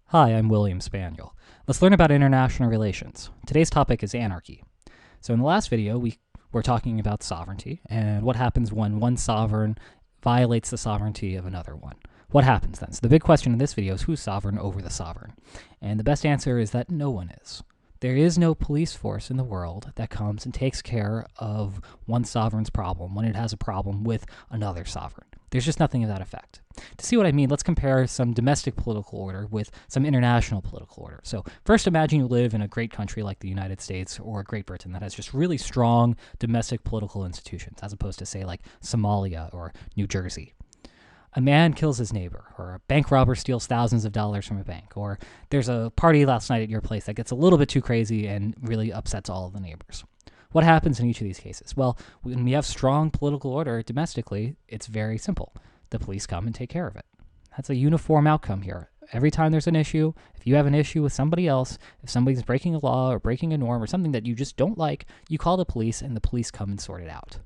Hi, I'm William Spaniel. Let's learn about international relations. Today's topic is anarchy. So in the last video, we were talking about sovereignty and what happens when one sovereign violates the sovereignty of another one. What happens then? So the big question in this video is who's sovereign over the sovereign? And the best answer is that no one is. There is no police force in the world that comes and takes care of one sovereign's problem when it has a problem with another sovereign. There's just nothing of that effect. To see what I mean, let's compare some domestic political order with some international political order. So first, imagine you live in a great country like the United States or Great Britain that has just really strong domestic political institutions, as opposed to, say, like Somalia or New Jersey. A man kills his neighbor, or a bank robber steals thousands of dollars from a bank, or there's a party last night at your place that gets a little bit too crazy and really upsets all of the neighbors. What happens in each of these cases? Well, when we have strong political order domestically, it's very simple. The police come and take care of it. That's a uniform outcome here. Every time there's an issue, if you have an issue with somebody else, if somebody's breaking a law or breaking a norm or something that you just don't like, you call the police and the police come and sort it out.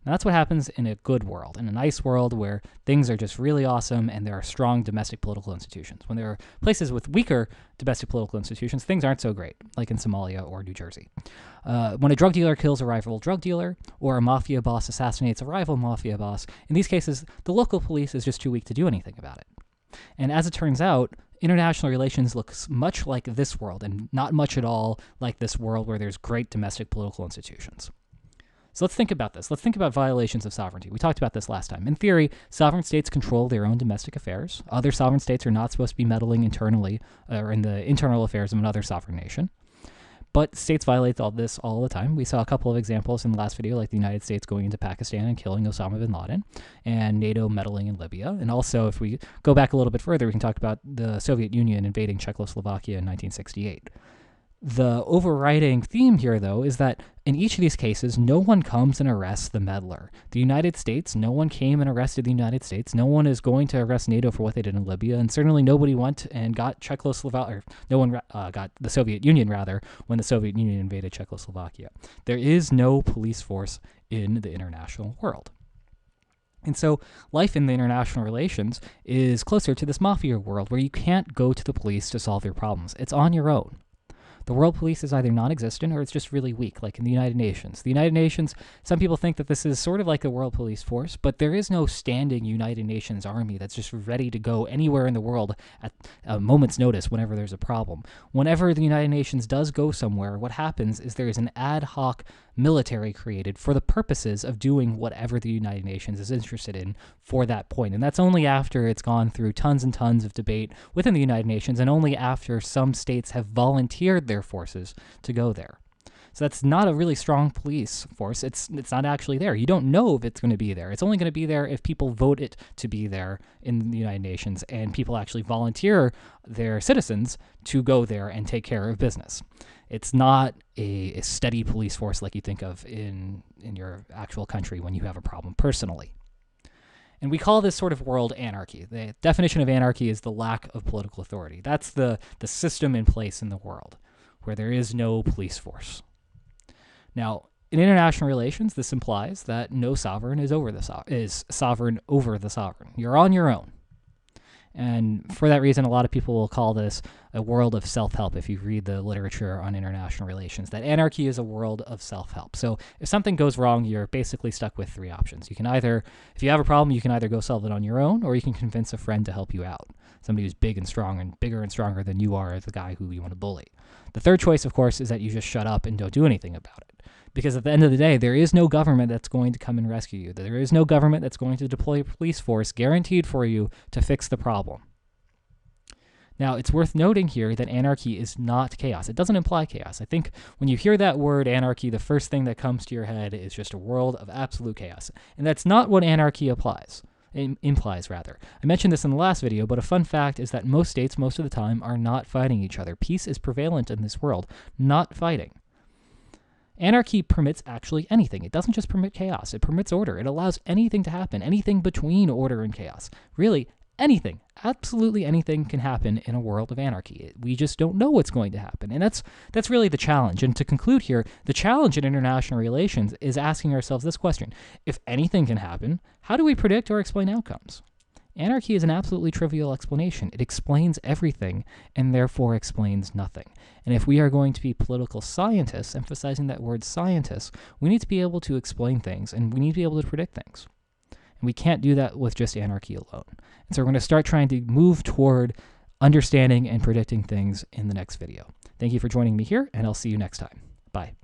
Now, that's what happens in a good world, in a nice world where things are just really awesome and there are strong domestic political institutions. When there are places with weaker domestic political institutions, things aren't so great, like in Somalia or New Jersey. When a drug dealer kills a rival drug dealer, or a mafia boss assassinates a rival mafia boss, in these cases, the local police is just too weak to do anything about it. And as it turns out, international relations looks much like this world, and not much at all like this world where there's great domestic political institutions. So let's think about this. Let's think about violations of sovereignty. We talked about this last time. In theory, sovereign states control their own domestic affairs. Other sovereign states are not supposed to be meddling internally or in the internal affairs of another sovereign nation. But states violate all this all the time. We saw a couple of examples in the last video, like the United States going into Pakistan and killing Osama bin Laden, and NATO meddling in Libya. And also, if we go back a little bit further, we can talk about the Soviet Union invading Czechoslovakia in 1968. The overriding theme here, though, is that in each of these cases, no one comes and arrests the meddler. The United States, no one came and arrested the United States. No one is going to arrest NATO for what they did in Libya, and certainly nobody went and got Czechoslovakia, or no one got the Soviet Union, rather, when the Soviet Union invaded Czechoslovakia. There is no police force in the international world. And so life in the international relations is closer to this mafia world where you can't go to the police to solve your problems. It's on your own. The world police is either non-existent or it's just really weak, like in the United Nations. The United Nations, some people think that this is sort of like the world police force, but there is no standing United Nations army that's just ready to go anywhere in the world at a moment's notice whenever there's a problem. Whenever the United Nations does go somewhere, what happens is there is an ad hoc military created for the purposes of doing whatever the United Nations is interested in for that point. And that's only after it's gone through tons and tons of debate within the United Nations, and only after some states have volunteered their forces to go there. So that's not a really strong police force. It's not actually there. You don't know if it's going to be there. It's only going to be there if people vote it to be there in the United Nations and people actually volunteer their citizens to go there and take care of business. It's not a steady police force like you think of in your actual country when you have a problem personally. And we call this sort of world anarchy. The definition of anarchy is the lack of political authority. That's the system in place in the world where there is no police force. Now, in international relations, this implies that no sovereign is sovereign over the sovereign. You're on your own. And for that reason, a lot of people will call this a world of self-help if you read the literature on international relations, that anarchy is a world of self-help. So if something goes wrong, you're basically stuck with three options. You can either, if you have a problem, you can either go solve it on your own, or you can convince a friend to help you out. Somebody who's big and strong and bigger and stronger than you are, the guy who you want to bully. The third choice, of course, is that you just shut up and don't do anything about it. Because at the end of the day, there is no government that's going to come and rescue you. There is no government that's going to deploy a police force guaranteed for you to fix the problem. Now, it's worth noting here that anarchy is not chaos. It doesn't imply chaos. I think when you hear that word anarchy, the first thing that comes to your head is just a world of absolute chaos. And that's not what anarchy implies. I mentioned this in the last video, but a fun fact is that most states, most of the time, are not fighting each other. Peace is prevalent in this world, not fighting. Anarchy permits actually anything. It doesn't just permit chaos. It permits order. It allows anything to happen, anything between order and chaos. Really, anything, absolutely anything can happen in a world of anarchy. We just don't know what's going to happen. And that's really the challenge. And to conclude here, the challenge in international relations is asking ourselves this question. If anything can happen, how do we predict or explain outcomes? Anarchy is an absolutely trivial explanation. It explains everything and therefore explains nothing. And if we are going to be political scientists, emphasizing that word scientists, we need to be able to explain things and we need to be able to predict things. And we can't do that with just anarchy alone. And so we're going to start trying to move toward understanding and predicting things in the next video. Thank you for joining me here, and I'll see you next time. Bye.